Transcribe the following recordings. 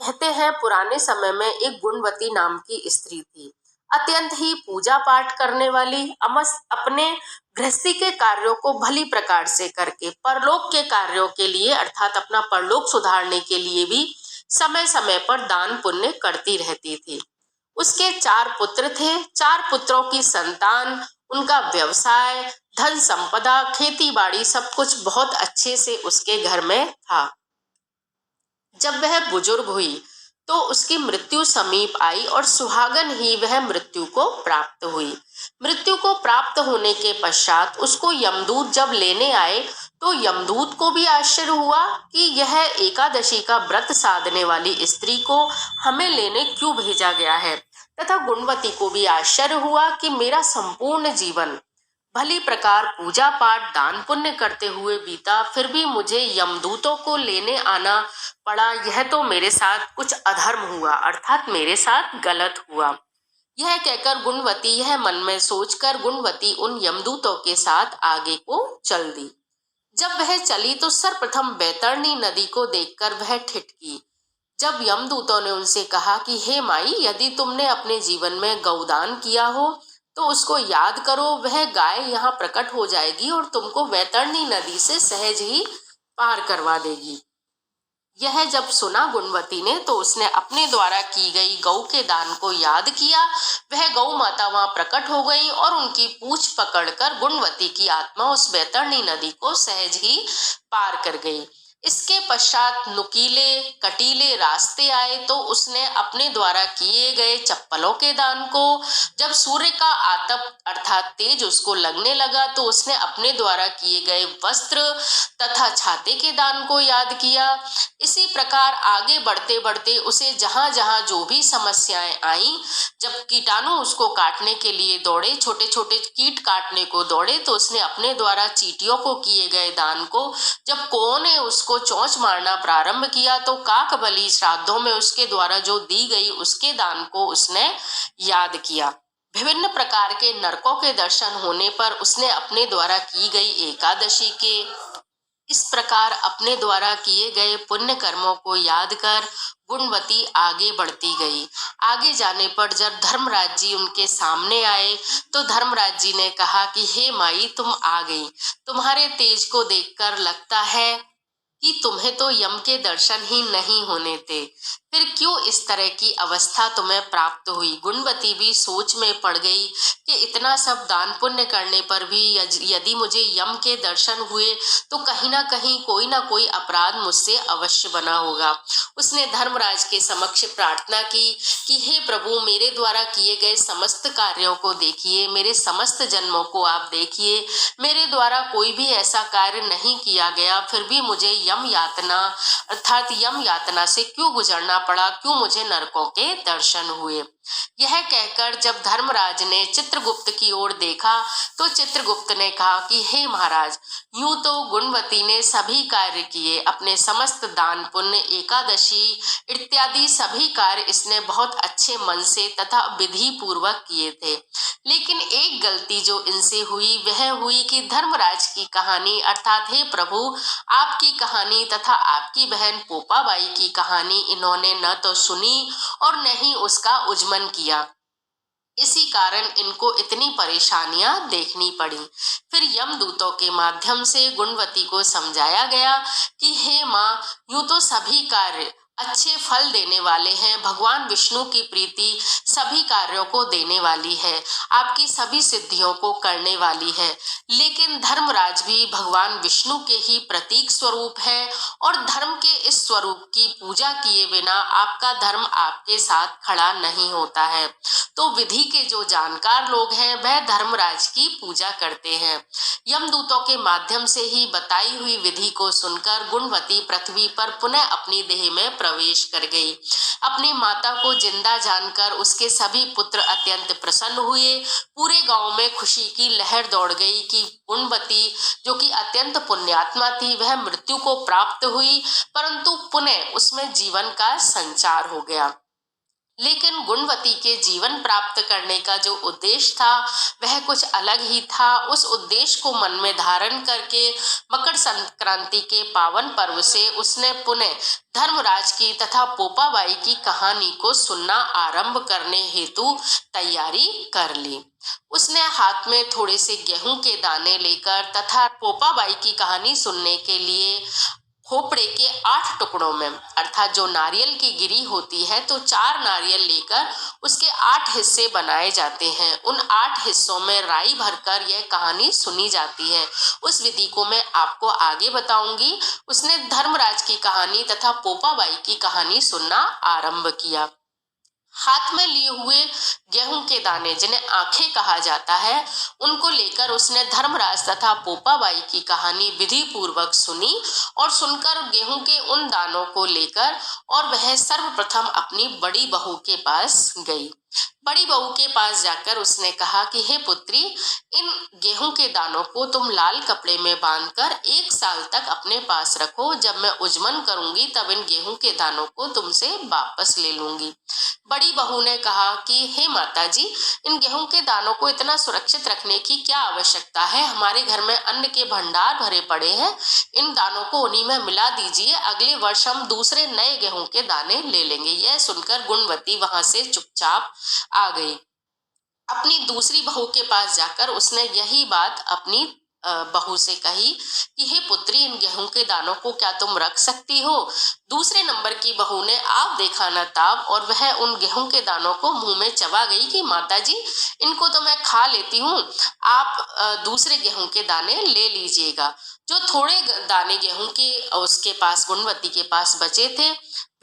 कहते हैं पुराने समय में एक गुणवती नाम की स्त्री थी, अत्यंत ही पूजा पाठ करने वाली, अपने गृहस्थी के कार्यों को भली प्रकार से करके परलोक के कार्यों के लिए अर्थात अपना परलोक सुधारने के लिए भी समय समय पर दान पुण्य करती रहती थी। उसके 4 पुत्र थे। 4 पुत्रों की संतान, उनका व्यवसाय, धन संपदा, खेती बाड़ी सब कुछ बहुत अच्छे से उसके घर में था। जब वह बुजुर्ग हुई तो उसकी मृत्यु समीप आई और सुहागन ही वह मृत्यु को प्राप्त हुई। मृत्यु को प्राप्त होने के पश्चात उसको यमदूत जब लेने आए तो यमदूत को भी आश्चर्य हुआ कि यह एकादशी का व्रत साधने वाली स्त्री को हमें लेने क्यों भेजा गया है, तथा गुणवती को भी आश्चर्य हुआ कि मेरा संपूर्ण जीवन भली प्रकार पूजा पाठ दान पुण्य करते हुए बीता, फिर भी मुझे यमदूतों को लेने आना पड़ा। यह तो मेरे साथ कुछ अधर्म हुआ, अर्थात मेरे साथ गलत हुआ। यह कहकर गुणवती, यह मन में सोचकर गुणवती उन यमदूतों के साथ आगे को चल दी। जब वह चली तो सर्वप्रथम बैतरणी नदी को देखकर वह ठिठकी। जब यमदूतों ने उनसे कहा कि हे माई, यदि तुमने अपने जीवन में गौदान किया हो तो उसको याद करो, वह गाय यहाँ प्रकट हो जाएगी और तुमको बैतरणी नदी से सहज ही पार करवा देगी। यह जब सुना गुणवती ने तो उसने अपने द्वारा की गई गौ के दान को याद किया। वह गौ माता वहां प्रकट हो गई और उनकी पूंछ पकड़कर गुणवती की आत्मा उस बैतरणी नदी को सहज ही पार कर गई। इसके पश्चात नुकीले कटीले रास्ते आए तो उसने अपने द्वारा किए गए चप्पलों के दान को, जब सूर्य का आतप अर्थात तेज उसको लगने लगा तो उसने अपने द्वारा किए गए वस्त्र तथा छाते के दान को याद किया। इसी प्रकार आगे बढ़ते बढ़ते उसे जहां जहां जो भी समस्याएं आईं, जब कीटाणु उसको काटने के लिए दौड़े, छोटे छोटे कीट काटने को दौड़े, तो उसने अपने द्वारा चींटियों को किए गए दान को, जब कौओं ने उसको चोंच मारना प्रारंभ किया तो काक बलि श्राद्धों में उसके द्वारा जो दी गई उसके दान को उसने याद किया। विभिन्न प्रकार के नरकों के दर्शन होने पर उसने अपने द्वारा की गई एकादशी के, इस प्रकार अपने द्वारा किए गए पुण्य कर्मों को याद कर गुणवती आगे बढ़ती गई। आगे जाने पर जब धर्मराज जी उनके सामने आए तो धर्मराज जी ने कहा कि हे माई, तुम आ गई। तुम्हारे तेज को देखकर लगता है कि तुम्हें तो यम के दर्शन ही नहीं होने थे, फिर क्यों इस तरह की अवस्था तुम्हें प्राप्त हुई। गुणवती भी सोच में पड़ गई कि इतना सब दान पुण्य करने पर भी यदि मुझे यम के दर्शन हुए तो कहीं ना कहीं कोई ना कोई अपराध मुझसे अवश्य बना होगा। उसने धर्मराज के समक्ष प्रार्थना की कि हे प्रभु, मेरे द्वारा किए गए समस्त कार्यों को देखिए, मेरे समस्त जन्मों को आप देखिए, मेरे द्वारा कोई भी ऐसा कार्य नहीं किया गया, फिर भी मुझे यम यातना अर्थात यम यातना से क्यों गुजरना पड़ा, क्यों मुझे नरकों के दर्शन हुए। यह कहकर जब धर्मराज ने चित्रगुप्त की ओर देखा तो चित्रगुप्त ने कहा कि हे महाराज, यूं तो गुणवती ने सभी कार्य किए, अपने समस्त दान पुण्य एकादशी इत्यादि सभी कार्य इसने बहुत अच्छे मन से तथा विधि पूर्वक किए थे, लेकिन एक गलती जो इनसे हुई वह हुई कि धर्मराज की कहानी अर्थात हे प्रभु, आपकी कहानी तथा आपकी बहन पोपाबाई की कहानी इन्होंने न तो सुनी और न ही उसका उज्जमन किया। इसी कारण इनको इतनी परेशानियां देखनी पड़ी। फिर यमदूतों के माध्यम से गुणवती को समझाया गया कि हे माँ, यूं तो सभी कार्य अच्छे फल देने वाले हैं, भगवान विष्णु की प्रीति सभी कार्यों को देने वाली है, आपकी सभी सिद्धियों को करने वाली है, लेकिन धर्मराज भी भगवान विष्णु के ही प्रतीक स्वरूप है और धर्म के इस स्वरूप की पूजा किए बिना आपका धर्म आपके साथ खड़ा नहीं होता है। तो विधि के जो जानकार लोग हैं वह धर्मराज की पूजा करते हैं। यमदूतों के माध्यम से ही बताई हुई विधि को सुनकर गुणवती पृथ्वी पर पुनः अपनी देह में प्रवेश कर गई। अपनी माता को जिंदा जानकर उसके सभी पुत्र अत्यंत प्रसन्न हुए। पूरे गांव में खुशी की लहर दौड़ गई कि गुणवती जो कि अत्यंत पुण्यात्मा थी वह मृत्यु को प्राप्त हुई, परंतु पुनः उसमें जीवन का संचार हो गया। लेकिन गुणवती के जीवन प्राप्त करने का जो उद्देश्य था वह कुछ अलग ही था। उस उद्देश्य को मन में धारण करके मकर संक्रांति के पावन पर्व से उसने पुनः धर्मराज की तथा पोपाबाई की कहानी को सुनना आरंभ करने हेतु तैयारी कर ली। उसने हाथ में थोड़े से गेहूं के दाने लेकर तथा पोपाबाई की कहानी सुनने के लिए खोपड़े के 8 टुकड़ों में, अर्थात जो नारियल की गिरी होती है तो 4 नारियल लेकर उसके 8 हिस्से बनाए जाते हैं। उन 8 हिस्सों में राई भरकर यह कहानी सुनी जाती है। उस विधि को मैं आपको आगे बताऊंगी। उसने धर्मराज की कहानी तथा पोपाबाई की कहानी सुनना आरंभ किया। हाथ में लिए हुए गेहूं के दाने, जिन्हें आंखें कहा जाता है, उनको लेकर उसने धर्मराज तथा पोपाबाई की कहानी विधि पूर्वक सुनी और सुनकर गेहूं के उन दानों को लेकर और वह सर्वप्रथम अपनी बड़ी बहू के पास गई। बड़ी बहू के पास जाकर उसने कहा कि हे पुत्री, इन गेहूं के दानों को तुम लाल कपड़े में बांधकर 1 साल तक अपने पास रखो। जब मैं उजमन करूंगी तब इन गेहूं के दानों को तुमसे वापस ले लूंगी। बड़ी बहू ने कहा कि हे माता जी, इन गेहूं के दानों को इतना सुरक्षित रखने की क्या आवश्यकता है? हमारे घर में अन्न के भंडार भरे पड़े हैं। इन दानों को उन्हीं में मिला दीजिए। अगले वर्ष हम दूसरे नए गेहूं के दाने ले लेंगे। यह सुनकर गुणवती वहां से चुपचाप आ गई। अपनी दूसरी बहू के पास जाकर उसने यही बात अपनी बहू से कही कि हे पुत्री, इन गेहूं के दानों को क्या तुम रख सकती हो? दूसरे नंबर की बहू ने आप देखा न ताब और वह उन गेहूं के दानों को मुंह में चबा गई कि माता जी, इनको तो मैं खा लेती हूँ, आप दूसरे गेहूं के दाने ले लीजिएगा। जो थोड़े दाने गेहूं के उसके पास, गुणवती के पास बचे थे,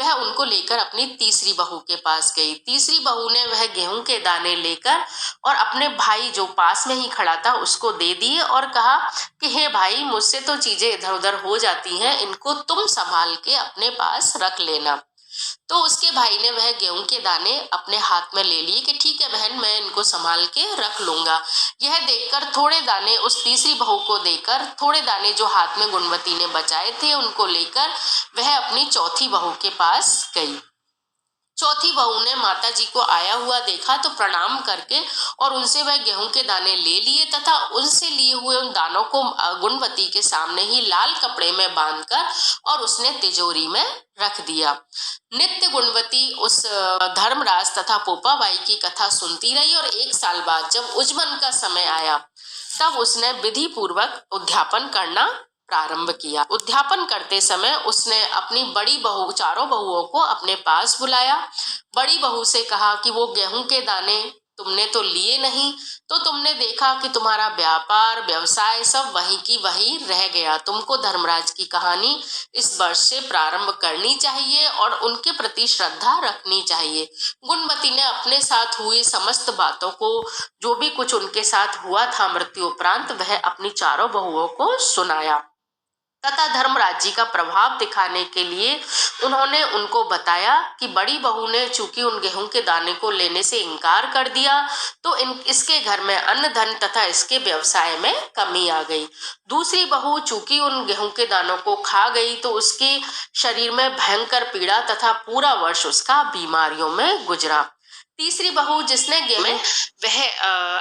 वह उनको लेकर अपनी तीसरी बहू के पास गई। तीसरी बहू ने वह गेहूं के दाने लेकर और अपने भाई जो पास में ही खड़ा था उसको दे दिए और कहा कि हे भाई, मुझसे तो चीजें इधर उधर हो जाती हैं, इनको तुम संभाल के अपने पास रख लेना। तो उसके भाई ने वह गेहूं के दाने अपने हाथ में ले लिए कि ठीक है बहन, मैं इनको संभाल के रख लूंगा। यह देखकर थोड़े दाने उस तीसरी बहू को देकर, थोड़े दाने जो हाथ में गुणवती ने बचाए थे उनको लेकर वह अपनी चौथी बहू के पास गई। चौथी बहू ने माता जी को आया हुआ देखा तो प्रणाम करके और उनसे वह गेहूं के दाने ले लिए तथा उनसे लिए हुए उन दानों को गुणवती के सामने ही लाल कपड़े में बांधकर और उसने तिजोरी में रख दिया। नित्य गुणवती उस धर्मराज तथा पोपाबाई की कथा सुनती रही और 1 साल बाद जब उजमन का समय आया तब उसने विधि पूर्वक उद्यापन करना प्रारंभ किया। उद्यापन करते समय उसने अपनी बड़ी बहू, चारों बहुओं को अपने पास बुलाया। बड़ी बहू से कहा कि वो गेहूं के दाने तुमने तो लिए नहीं, तो तुमने देखा कि तुम्हारा व्यापार व्यवसाय सब वही की वही रह गया। तुमको धर्मराज की कहानी इस वर्ष से प्रारंभ करनी चाहिए और उनके प्रति श्रद्धा रखनी चाहिए। गुणवती ने अपने साथ हुई समस्त बातों को, जो भी कुछ उनके साथ हुआ था मृत्यु उपरांत, वह अपनी चारों बहुओं को सुनाया तथा धर्मराज जी का प्रभाव दिखाने के लिए उन्होंने उनको बताया कि बड़ी बहू ने चूंकि उन गेहूं के दाने को लेने से इनकार कर दिया तो इसके घर में अन्न धन तथा इसके व्यवसाय में कमी आ गई। दूसरी बहू चूंकि उन गेहूं के दानों को खा गई तो उसके शरीर में भयंकर पीड़ा तथा पूरा वर्ष उसका बीमारियों में गुजरा। तीसरी बहू जिसने गेहूं, वह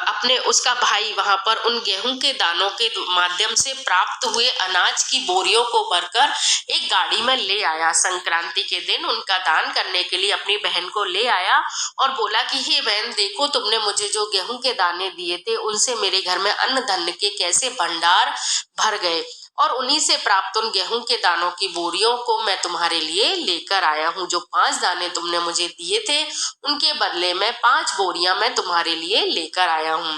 अपने उसका भाई वहां पर उन गेहूं के दानों के माध्यम से प्राप्त हुए अनाज की बोरियों को भरकर एक गाड़ी में ले आया। संक्रांति के दिन उनका दान करने के लिए अपनी बहन को ले आया और बोला कि हे बहन, देखो तुमने मुझे जो गेहूं के दाने दिए थे उनसे मेरे घर में अन्न धन के कैसे भंडार भर गए और उन्हीं से प्राप्त उन गेहूं के दानों की बोरियों को मैं तुम्हारे लिए लेकर आया हूँ। जो 5 दाने तुमने मुझे दिए थे उनके बदले में 5 बोरियां मैं तुम्हारे लिए लेकर आया हूँ।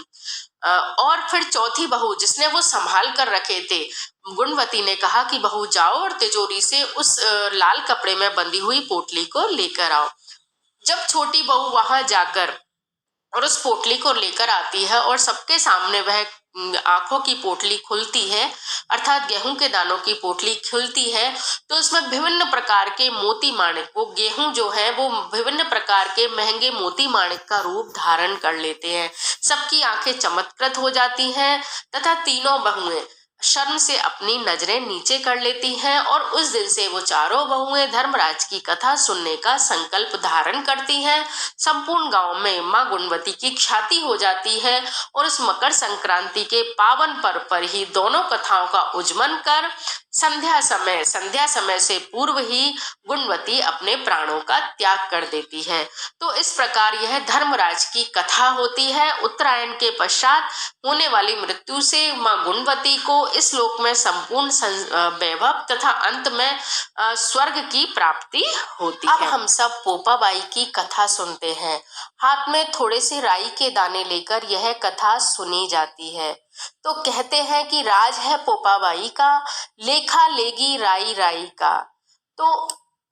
और फिर चौथी बहू जिसने वो संभाल कर रखे थे, गुणवती ने कहा कि बहू जाओ और तिजोरी से उस लाल कपड़े में बंधी हुई पोटली को लेकर आओ। जब छोटी बहू वहां जाकर और उस पोटली को लेकर आती है और सबके सामने वह आंखों की पोटली खुलती है, अर्थात गेहूं के दानों की पोटली खुलती है, तो उसमें विभिन्न प्रकार के मोती माणिक, वो गेहूं जो है वो विभिन्न प्रकार के महंगे मोती माणिक का रूप धारण कर लेते हैं। सबकी आंखें चमत्कृत हो जाती हैं तथा तीनों बहुएं शर्म से अपनी नजरें नीचे कर लेती हैं और उस दिन से वो चारों बहुएं धर्मराज की कथा सुनने का संकल्प धारण करती हैं। संपूर्ण गांव में मां गुणवती की ख्याति हो जाती है और उस मकर संक्रांति के पावन पर्व पर ही दोनों कथाओं का उज्जमन कर संध्या समय से पूर्व ही गुणवती अपने प्राणों का त्याग कर देती है। तो इस प्रकार यह धर्मराज की कथा होती है। उत्तरायण के पश्चात होने वाली मृत्यु से मां गुणवती को इस लोक में संपूर्ण वैभव तथा अंत में स्वर्ग की प्राप्ति होती है। अब हम सब पोपाबाई की कथा सुनते हैं। हाथ में थोड़े से राई के दाने लेकर यह कथा सुनी जाती है। तो कहते हैं कि राज है पोपाबाई का, लेखा लेगी राई राई का। तो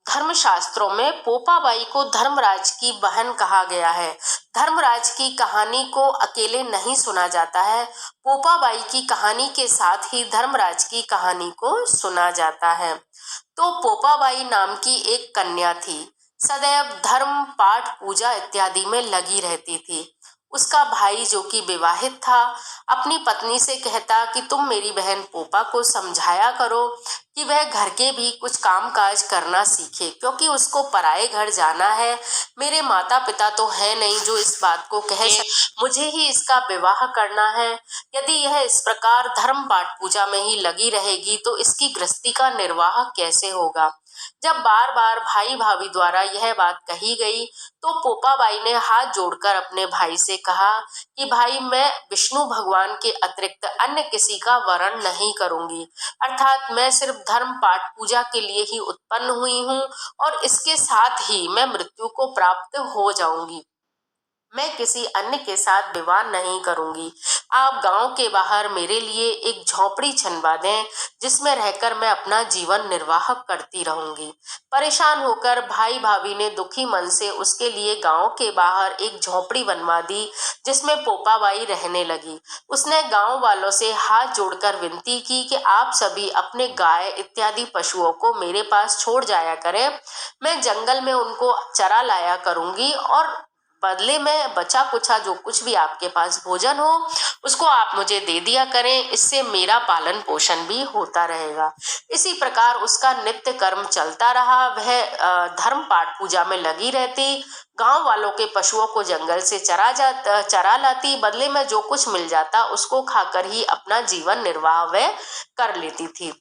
धर्मशास्त्रों में पोपाबाई को धर्मराज की बहन कहा गया है। धर्मराज की कहानी को अकेले नहीं सुना जाता है, पोपाबाई की कहानी के साथ ही धर्मराज की कहानी को सुना जाता है। तो पोपाबाई नाम की एक कन्या थी, सदैव धर्म पाठ पूजा इत्यादि में लगी रहती थी। उसका भाई जो कि विवाहित था अपनी पत्नी से कहता कि तुम मेरी बहन पोपा को समझाया करो कि वह घर के भी कुछ काम काज करना सीखे, क्योंकि उसको पराए घर जाना है। मेरे माता पिता तो है नहीं जो इस बात को कह सके, मुझे ही इसका विवाह करना है। यदि यह इस प्रकार धर्म पाठ पूजा में ही लगी रहेगी तो इसकी गृहस्थी का निर्वाह कैसे होगा। जब बार बार भाई भाभी द्वारा यह बात कही गई तो पोपाबाई ने हाथ जोड़कर अपने भाई से कहा कि भाई, मैं विष्णु भगवान के अतिरिक्त अन्य किसी का वरण नहीं करूंगी, अर्थात मैं सिर्फ धर्म पाठ पूजा के लिए ही उत्पन्न हुई हूँ और इसके साथ ही मैं मृत्यु को प्राप्त हो जाऊंगी। मैं किसी अन्य के साथ विवाह नहीं करूंगी। आप गांव के बाहर मेरे लिए एक झोपड़ी छनवा दें जिसमें रहकर मैं अपना जीवन निर्वाह करती रहूंगी। परेशान होकर भाई भाभी ने दुखी मन से उसके लिए गांव के बाहर एक झोपड़ी बनवा दी जिसमें पोपाबाई रहने लगी। उसने गांव वालों से हाथ जोड़कर विनती की कि आप सभी अपने गाय इत्यादि पशुओं को मेरे पास छोड़ जाया करें, मैं जंगल में उनको चरा लाया करूंगी और बदले में बचा कुचा जो कुछ भी आपके पास भोजन हो उसको आप मुझे दे दिया करें, इससे मेरा पालन पोषण भी होता रहेगा। इसी प्रकार उसका नित्य कर्म चलता रहा। वह धर्म पाठ पूजा में लगी रहती, गांव वालों के पशुओं को जंगल से चरा लाती, बदले में जो कुछ मिल जाता उसको खाकर ही अपना जीवन निर्वाह वह कर लेती थी।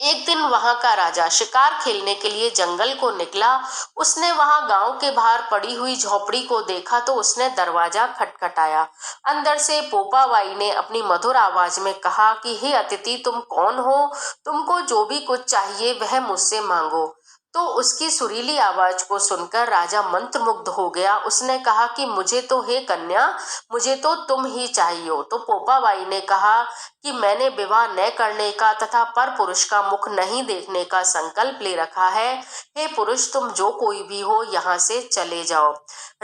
एक दिन वहां का राजा शिकार खेलने के लिए जंगल को निकला। उसने वहां गांव के बाहर पड़ी हुई झोपड़ी को देखा तो उसने दरवाजा खटखटाया। अंदर से पोपाबाई ने अपनी मधुर आवाज में कहा कि हे अतिथि, तुम कौन हो? तुमको जो भी कुछ चाहिए वह मुझसे मांगो। तो उसकी सुरीली आवाज को सुनकर राजा मंत्रमुग्ध हो गया। उसने कहा कि मुझे तो हे कन्या, मुझे तो तुम ही चाहिए हो। तो पोपाबाई ने कहा कि मैंने विवाह न करने का तथा पर पुरुष का मुख नहीं देखने का संकल्प ले रखा है। हे पुरुष, तुम जो कोई भी हो यहाँ से चले जाओ।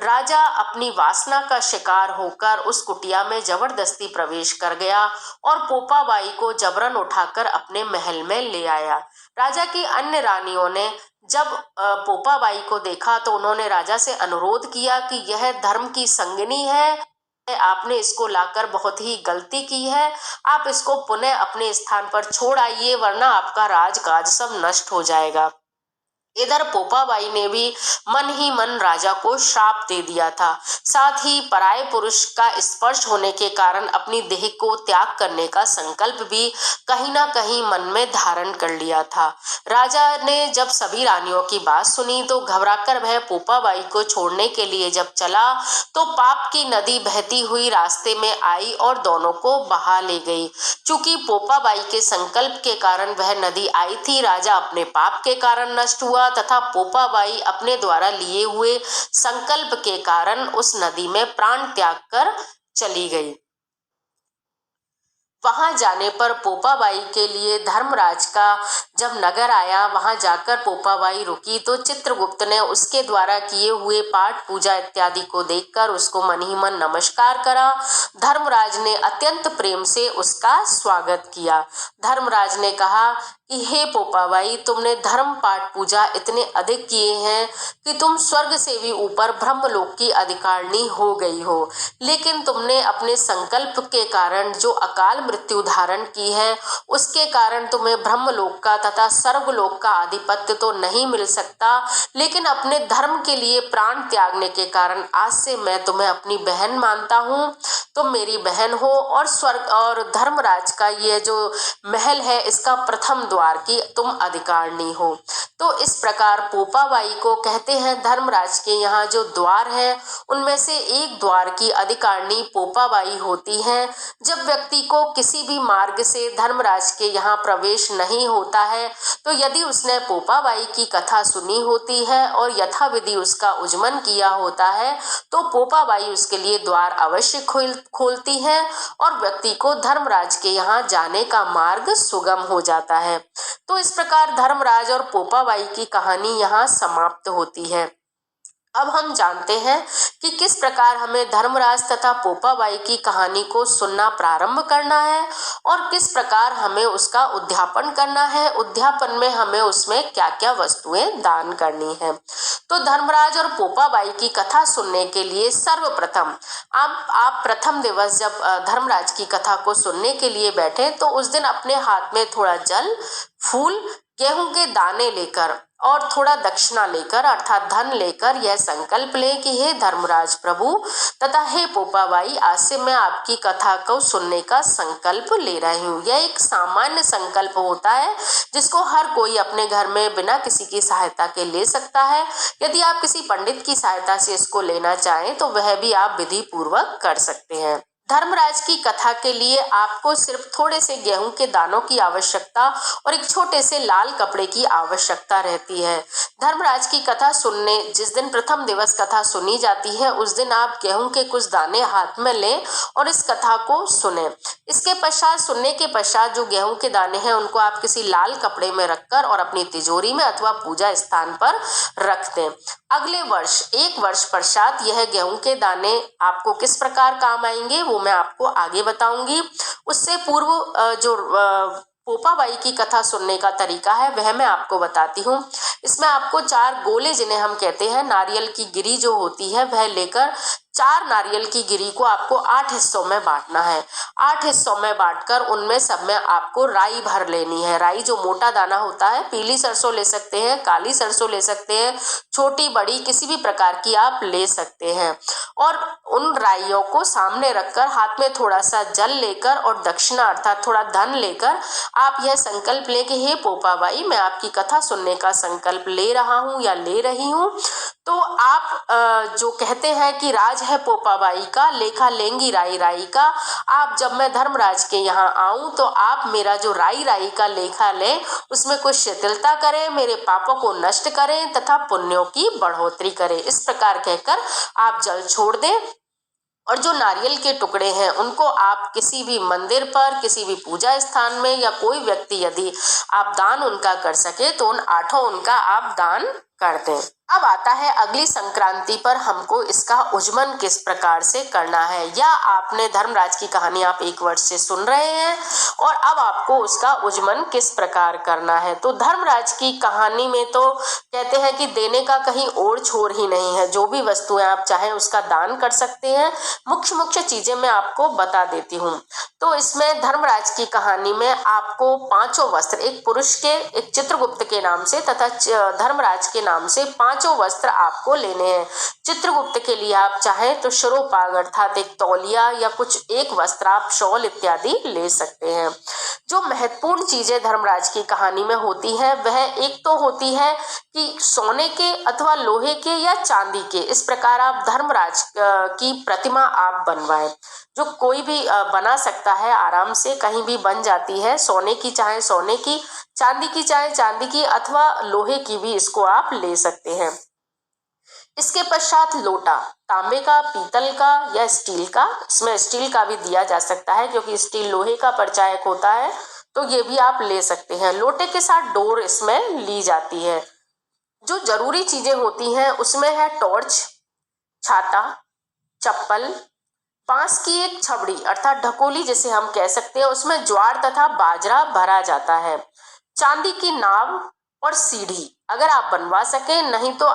राजा अपनी वासना का शिकार होकर उस कुटिया में जबरदस्ती प्रवेश कर गया और पोपाबाई को जबरन उठाकर अपने महल में ले आया। राजा की अन्य रानियों ने जब पोपाबाई को देखा तो उन्होंने राजा से अनुरोध किया कि यह धर्म की संगिनी है, आपने इसको लाकर बहुत ही गलती की है, आप इसको पुनः अपने स्थान पर छोड़ आइए वरना आपका राजकाज सब नष्ट हो जाएगा। इधर पोपाबाई ने भी मन ही मन राजा को श्राप दे दिया था। साथ ही पराये पुरुष का स्पर्श होने के कारण अपनी देह को त्याग करने का संकल्प भी कहीं ना कहीं मन में धारण कर लिया था। राजा ने जब सभी रानियों की बात सुनी तो घबराकर वह पोपाबाई को छोड़ने के लिए जब चला तो पाप की नदी बहती हुई रास्ते में आई और दोनों को बहा ले गई। चूंकि पोपाबाई के संकल्प के कारण वह नदी आई थी, राजा अपने पाप के कारण नष्ट हुआ तथा पोपाबाई अपने द्वारा लिए हुए संकल्प के कारण उस नदी में प्राण त्याग कर चली गई। वहां जाने पर पोपाबाई के लिए धर्मराज का जब नगर आया, वहां जाकर पोपाबाई रुकी तो चित्रगुप्त ने उसके द्वारा किए हुए पाठ पूजा इत्यादि को देखकर उसको मन ही मन नमस्कार करा। धर्मराज ने अत्यंत प्रेम से उसका स्वागत किया। धर्मराज ने कहा कि हे पोपाबाई, तुमने धर्म पाठ पूजा इतने अधिक किए हैं कि तुम स्वर्ग से भी ऊपर ब्रह्मलोक की अधिकारिणी हो गई हो, लेकिन तुमने अपने संकल्प के कारण जो अकाल मृत्यु धारण की है, उसके कारण तुम्हें ब्रह्मलोक का तथा सर्वलोक का आधिपत्य तो नहीं मिल सकता, लेकिन अपने धर्म के लिए प्राण त्यागने के कारण आज से मैं तुम्हें अपनी बहन मानता हूँ। तुम मेरी बहन हो और स्वर्ग और धर्मराज का ये जो महल है इसका प्रथम द्वार की तुम अधिकारिणी हो। तो इस प्रकार पोपाबाई को कहते हैं धर्मराज के यहाँ जो द्वार है उनमें से एक द्वार की अधिकारिणी पोपाबाई होती है। जब व्यक्ति को किसी भी मार्ग से धर्मराज के यहाँ प्रवेश नहीं होता है तो यदि उसने पोपाबाई की कथा सुनी होती है और यथाविधि उसका उज्जमन किया होता है तो पोपाबाई उसके लिए द्वार अवश्य खोलती है और व्यक्ति को धर्मराज के यहाँ जाने का मार्ग सुगम हो जाता है। तो इस प्रकार धर्मराज और पोपाबाई की कहानी यहाँ समाप्त होती है। अब हम जानते हैं कि किस प्रकार हमें धर्मराज तथा पोपाबाई की कहानी को सुनना प्रारंभ करना है और किस प्रकार हमें उसका उद्यापन करना है। उद्यापन में हमें उसमें क्या क्या वस्तुएं दान करनी है। तो धर्मराज और पोपाबाई की कथा सुनने के लिए सर्वप्रथम आप प्रथम दिवस जब धर्मराज की कथा को सुनने के लिए बैठे तो उस दिन अपने हाथ में थोड़ा जल, फूल, गेहूं के दाने लेकर और थोड़ा दक्षिणा लेकर अर्थात धन लेकर यह संकल्प लें कि हे धर्मराज प्रभु तथा हे पोपाबाई, आज से मैं आपकी कथा को सुनने का संकल्प ले रही हूँ। यह एक सामान्य संकल्प होता है जिसको हर कोई अपने घर में बिना किसी की सहायता के ले सकता है। यदि आप किसी पंडित की सहायता से इसको लेना चाहें तो वह भी आप विधि पूर्वक कर सकते हैं। धर्मराज की कथा के लिए आपको सिर्फ थोड़े से गेहूं के दानों की आवश्यकता और एक छोटे से लाल कपड़े की आवश्यकता रहती है। धर्मराज की कथा सुनने जिस दिन प्रथम दिवस कथा सुनी जाती है उस दिन आप गेहूं के कुछ दाने हाथ में लें और इस कथा को सुने। इसके पश्चात सुनने के पश्चात जो गेहूं के दाने हैं उनको आप किसी लाल कपड़े में रखकर और अपनी तिजोरी में अथवा पूजा स्थान पर रख दें। अगले वर्ष 1 वर्ष पश्चात यह गेहूं के दाने आपको किस प्रकार काम आएंगे वो मैं आपको आगे बताऊंगी। उससे पूर्व जो पोपाबाई की कथा सुनने का तरीका है वह मैं आपको बताती हूँ। इसमें आपको 4 गोले जिन्हें हम कहते हैं नारियल की गिरी जो होती है वह लेकर 4 नारियल की गिरी को आपको 8 हिस्सों में बांटना है। 8 हिस्सों में बांटकर उनमें सब में आपको राई भर लेनी है। राई जो मोटा दाना होता है, पीली सरसों ले सकते हैं, काली सरसों ले सकते हैं, छोटी बड़ी किसी भी प्रकार की आप ले सकते हैं। और उन राइयों को सामने रखकर हाथ में थोड़ा सा जल लेकर और दक्षिणा अर्थात थोड़ा धन लेकर आप यह संकल्प लें कि हे पोपाबाई, मैं आपकी कथा सुनने का संकल्प ले रहा हूँ या ले रही हूँ। तो आप जो कहते हैं कि राज है पोपाबाई का, लेखा लेंगी राई राई का। आप जब मैं धर्मराज के यहाँ आऊं तो आप मेरा जो राई राई का लेखा लें, उसमें कुछ शिथिलता करें, मेरे पापों को नष्ट करें तथा पुण्यों की बढ़ोतरी करें। इस प्रकार कहकर आप जल छोड़ दें और जो नारियल के टुकड़े हैं उनको आप किसी भी मंदिर पर, किसी भी पूजा स्थान में या कोई व्यक्ति यदि आप दान उनका कर सके तो उन 8 उनका आप दान कर दें। अब आता है अगली संक्रांति पर हमको इसका उज्जमन किस प्रकार से करना है। या आपने धर्मराज की कहानी आप 1 वर्ष से सुन रहे हैं और अब आपको उसका उज्जमन किस प्रकार करना है। तो धर्मराज की कहानी में तो कहते हैं कि देने का कहीं और छोर ही नहीं है। जो भी वस्तुएं आप चाहें उसका दान कर सकते हैं। मुख्य मुख्य चीजें मैं आपको बता देती हूँ। तो इसमें धर्मराज की कहानी में आपको 5 वस्त्र, एक पुरुष के, एक चित्रगुप्त के नाम से तथा धर्मराज के नाम से 5 वस्त्र आपको लेने हैं। चित्रगुप्त के लिए आप चाहें तो शिरोपाग अर्थात एक तौलिया या कुछ एक वस्त्र, आप शॉल इत्यादि ले सकते हैं। जो महत्वपूर्ण चीजें धर्मराज की कहानी में होती है वह एक तो होती है कि सोने के अथवा लोहे के या चांदी के, इस प्रकार आप धर्मराज की प्रतिमा आप बनवाएं। जो कोई भी बना सकता है, आराम से कहीं भी बन जाती है। सोने की चाहे सोने की, चांदी की चाहे चांदी की अथवा लोहे की भी इसको आप ले सकते हैं। इसके पश्चात लोटा, तांबे का, पीतल का या स्टील का, इसमें स्टील का भी दिया जा सकता है क्योंकि स्टील लोहे का परिचायक होता है, तो ये भी आप ले सकते हैं। लोटे के साथ डोर इसमें ली जाती है। जो जरूरी चीजें होती हैं उसमें है टॉर्च, छाता, चप्पल, बांस की एक छबड़ी अर्थात ढकोली जिसे हम कह सकते हैं, उसमें ज्वार तथा बाजरा भरा जाता है। चांदी की नाव और सीढ़ी अगर आप बनवा सके, नहीं तो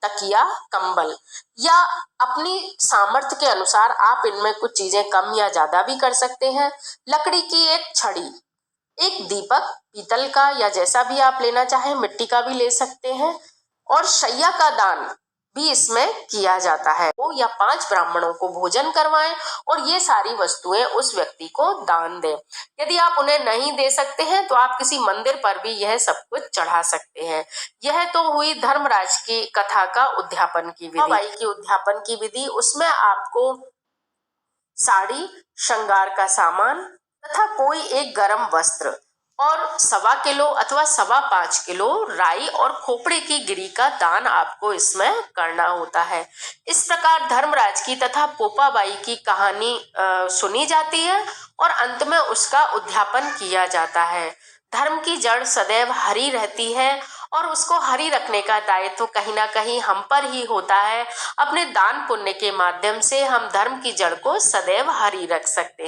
तकिया कंबल, या अपनी सामर्थ्य के अनुसार आप इनमें कुछ चीजें कम या ज्यादा भी कर सकते हैं। लकड़ी की एक छड़ी, एक दीपक पीतल का या जैसा भी आप लेना चाहें, मिट्टी का भी ले सकते हैं, और शैया का दान भी इसमें किया जाता है। वो या 5 ब्राह्मणों को भोजन करवाएं और ये सारी वस्तुएं उस व्यक्ति को दान दें। यदि आप उन्हें नहीं दे सकते हैं तो आप किसी मंदिर पर भी यह सब कुछ चढ़ा सकते हैं। यह तो हुई धर्मराज की कथा का उद्यापन की विधि। बाई की उद्यापन की विधि, उसमें आपको साड़ी, श्रृंगार का सामान तथा कोई एक गर्म वस्त्र और 1.25 किलो अथवा 5.25 किलो राई और खोपड़े की गिरी का दान आपको इसमें करना होता है। इस प्रकार धर्मराज की तथा पोपाबाई की कहानी सुनी जाती है और अंत में उसका उद्यापन किया जाता है। धर्म की जड़ सदैव हरी रहती है और उसको हरी रखने का दायित्व तो कहीं ना कहीं हम पर ही होता है। अपने दान पुण्य के माध्यम से हम धर्म की जड़ को सदैव हरी रख सकते हैं।